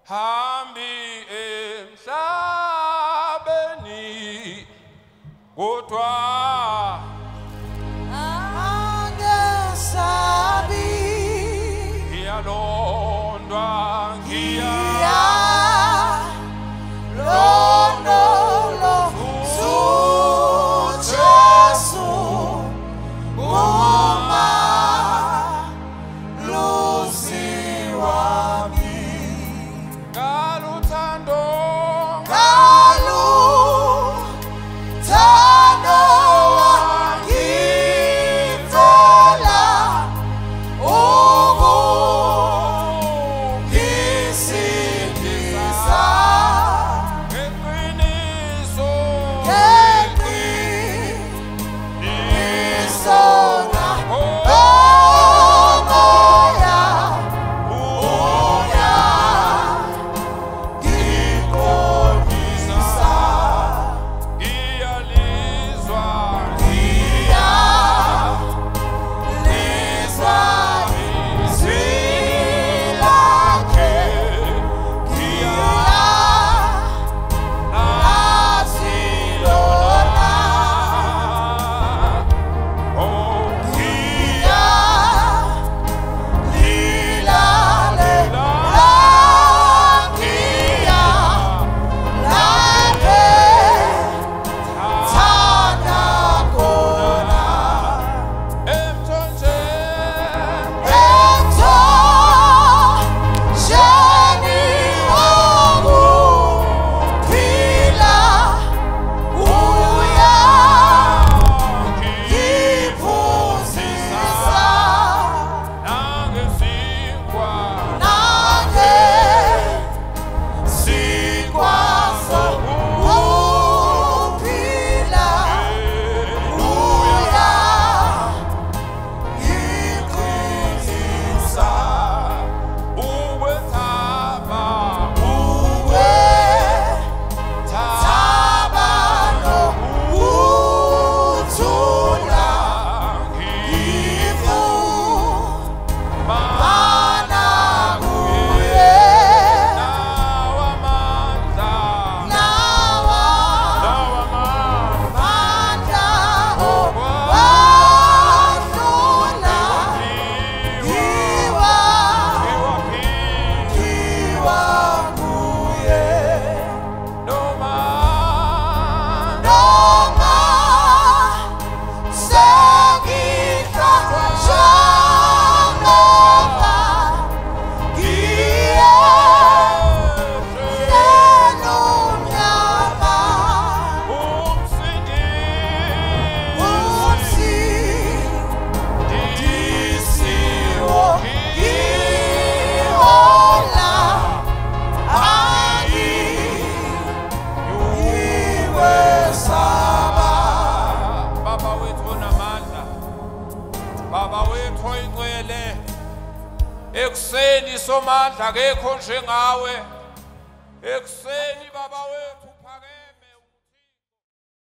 hambi emhlabeni kodwa angesabi ngiyalondwa ngiyalondolo Jesu uma lusiwami kaluthando wangifela ukungisindisa ngeqiniso ngeqiniso moya uya ngikholisa iyalizwa lizwa izwi lakhe asilona lilale langiya laphe thanda khona emthonjeni wokuphila uyangiphuzisa nangesikwazo ukuphila uyangiphuzisa thabano uthula ngifumana kuye nawamandla owadlula ngiwa kuye noma sengihla njengoba ngiyenomnyama umsindisiwo ngihola angiyiwesaba Baba wethu onamandla, Baba wethu oyingcwele, ekuseni somandla akekho njengawe, ekuseni Baba wethu